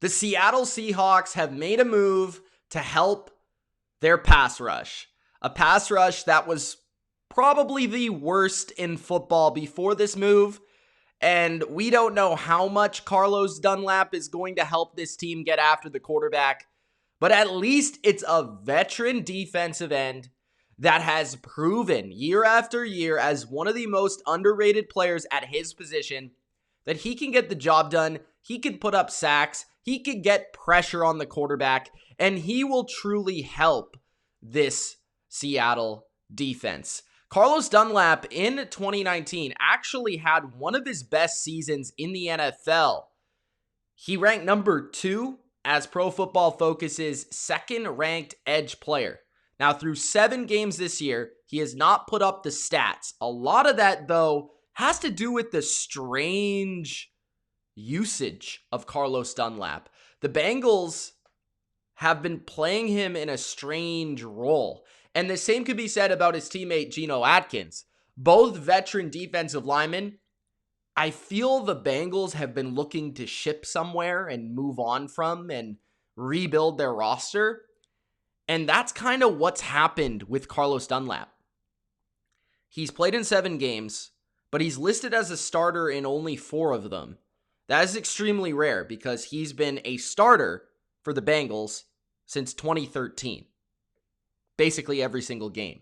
The Seattle Seahawks have made a move to help their pass rush. A pass rush that was probably the worst in football before this move. And we don't know how much Carlos Dunlap is going to help this team get after the quarterback. But at least it's a veteran defensive end that has proven year after year as one of the most underrated players at his position that he can get the job done. He can put up sacks. He can get pressure on the quarterback. And he will truly help this Seattle defense. Carlos Dunlap in 2019 actually had one of his best seasons in the NFL. He ranked number 2 as Pro Football Focus's second-ranked edge player. Now, through 7 games this year, he has not put up the stats. A lot of that, though, has to do with the strange usage of Carlos Dunlap. The Bengals have been playing him in a strange role. And the same could be said about his teammate Geno Atkins. Both veteran defensive linemen. I feel the Bengals have been looking to ship somewhere and move on from and rebuild their roster. And that's kind of what's happened with Carlos Dunlap. He's played in 7 games, but he's listed as a starter in only 4 of them. That is extremely rare because he's been a starter for the Bengals since 2013. Basically every single game.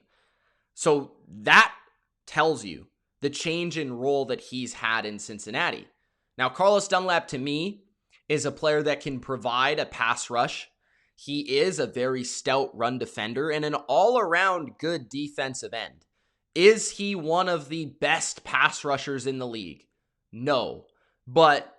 So that tells you the change in role that he's had in Cincinnati. Now, Carlos Dunlap, to me, is a player that can provide a pass rush. He is a very stout run defender and an all-around good defensive end. Is he one of the best pass rushers in the league? No. But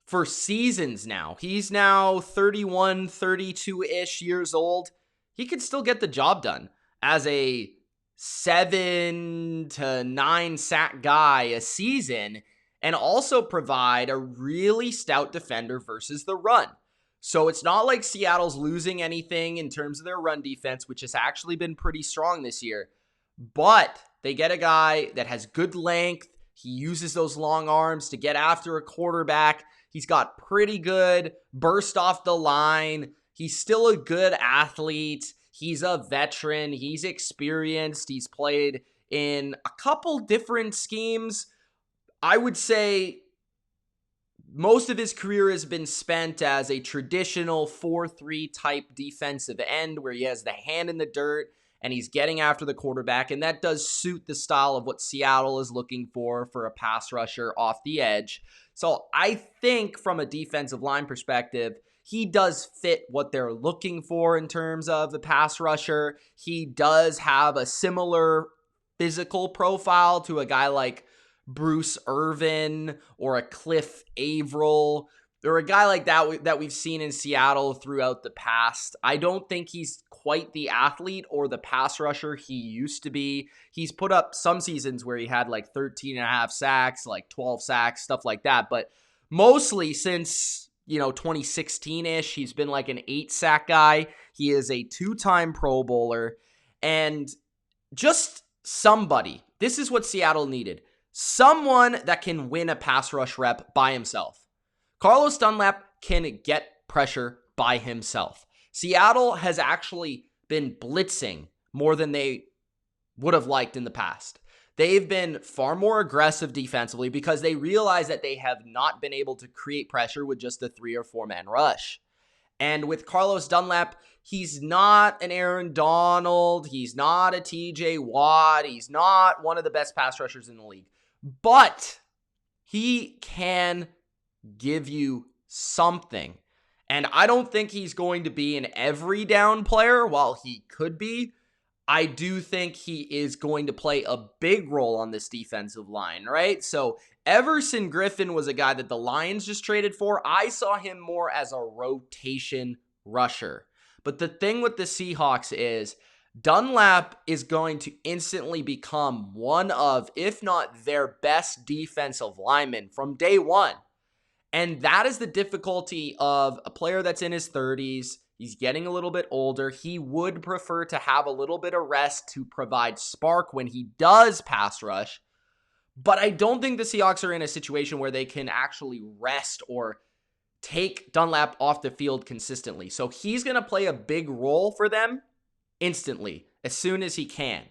for seasons now, he's now 31, 32-ish years old. He could still get the job done as a 7 to 9 sack guy a season and also provide a really stout defender versus the run. So it's not like Seattle's losing anything in terms of their run defense, which has actually been pretty strong this year. But they get a guy that has good length. He uses those long arms to get after a quarterback. He's got pretty good burst off the line. He's still a good athlete. He's a veteran. He's experienced. He's played in a couple different schemes. I would say most of his career has been spent as a traditional 4-3 type defensive end where he has the hand in the dirt and he's getting after the quarterback. And that does suit the style of what Seattle is looking for a pass rusher off the edge. So I think from a defensive line perspective, he does fit what they're looking for in terms of the pass rusher. He does have a similar physical profile to a guy like Bruce Irvin or a Cliff Averill or a guy like that we've seen in Seattle throughout the past. I don't think he's quite the athlete or the pass rusher he used to be. He's put up some seasons where he had like 13 and a half sacks, like 12 sacks, stuff like that. But mostly since 2016-ish, he's been like an 8-sack guy. He is a 2-time Pro Bowler. And just somebody, this is what Seattle needed. Someone that can win a pass rush rep by himself. Carlos Dunlap can get pressure by himself. Seattle has actually been blitzing more than they would have liked in the past. They've been far more aggressive defensively because they realize that they have not been able to create pressure with just a 3 or 4-man rush. And with Carlos Dunlap, he's not an Aaron Donald. He's not a TJ Watt. He's not one of the best pass rushers in the league. But he can give you something. And I don't think he's going to be an every down player. While he could be, I do think he is going to play a big role on this defensive line, right? So Everson Griffen was a guy that the Lions just traded for. I saw him more as a rotation rusher. But the thing with the Seahawks is Dunlap is going to instantly become one of, if not their best defensive linemen from day one. And that is the difficulty of a player that's in his 30s. He's getting a little bit older. He would prefer to have a little bit of rest to provide spark when he does pass rush. But I don't think the Seahawks are in a situation where they can actually rest or take Dunlap off the field consistently. So he's going to play a big role for them instantly, as soon as he can.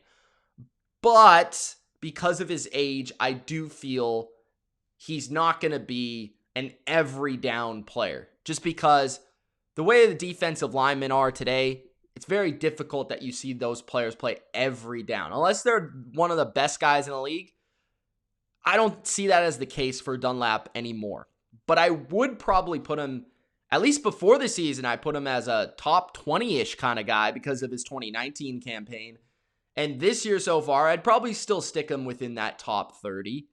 But because of his age, I do feel he's not going to be an every down player. Just because the way the defensive linemen are today, it's very difficult that you see those players play every down. Unless they're one of the best guys in the league, I don't see that as the case for Dunlap anymore. But I would probably put him, at least before the season, I put him as a top 20-ish kind of guy because of his 2019 campaign. And this year so far, I'd probably still stick him within that top 30.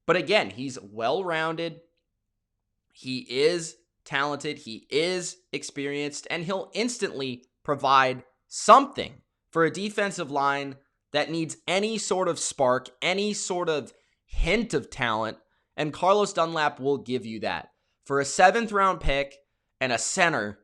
But again, he's well-rounded. He is talented. He is experienced. And he'll instantly provide something for a defensive line that needs any sort of spark, any sort of hint of talent. And Carlos Dunlap will give you that. For a 7th round pick and a center,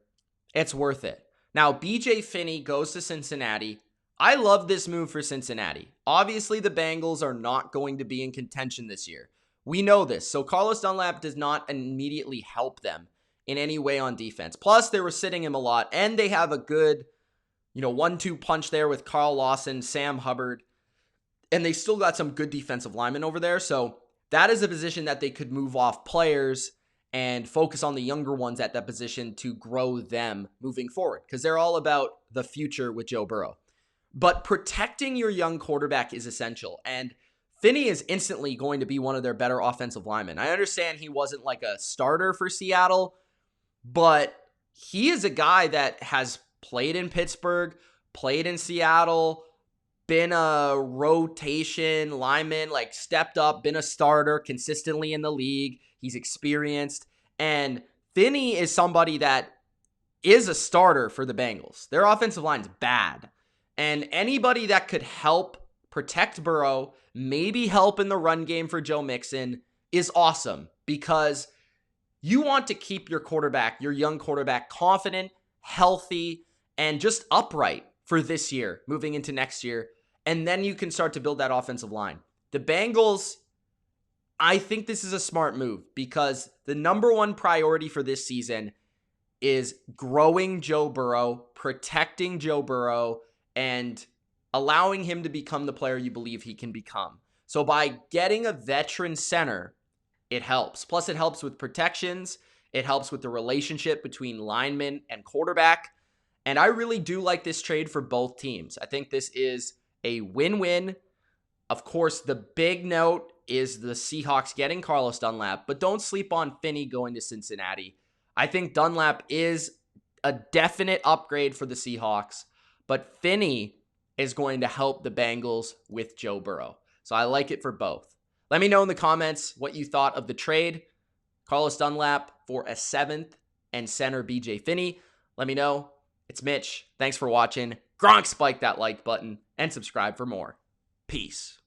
it's worth it. Now, BJ Finney goes to Cincinnati. I love this move for Cincinnati. Obviously, the Bengals are not going to be in contention this year. We know this. So Carlos Dunlap does not immediately help them in any way on defense. Plus, they were sitting him a lot, and they have a good, 1-2 punch there with Carl Lawson, Sam Hubbard, and they still got some good defensive linemen over there. So that is a position that they could move off players and focus on the younger ones at that position to grow them moving forward, because they're all about the future with Joe Burrow. But protecting your young quarterback is essential, and Finney is instantly going to be one of their better offensive linemen. I understand he wasn't like a starter for Seattle, but he is a guy that has played in Pittsburgh, played in Seattle, been a rotation lineman, like stepped up, been a starter consistently in the league. He's experienced. And Finney is somebody that is a starter for the Bengals. Their offensive line's bad. And anybody that could help protect Burrow, maybe help in the run game for Joe Mixon, is awesome, because you want to keep your quarterback, your young quarterback, confident, healthy, and just upright for this year, moving into next year. And then you can start to build that offensive line. The Bengals, I think this is a smart move, because the number one priority for this season is growing Joe Burrow, protecting Joe Burrow, and allowing him to become the player you believe he can become. So by getting a veteran center, it helps. Plus, it helps with protections. It helps with the relationship between lineman and quarterback. And I really do like this trade for both teams. I think this is a win-win. Of course, the big note is the Seahawks getting Carlos Dunlap, but don't sleep on Finney going to Cincinnati. I think Dunlap is a definite upgrade for the Seahawks, but Finney is going to help the Bengals with Joe Burrow. So I like it for both. Let me know in the comments what you thought of the trade. Carlos Dunlap for a 7th and center BJ Finney. Let me know. It's Mitch. Thanks for watching. Gronk, spike that like button and subscribe for more. Peace.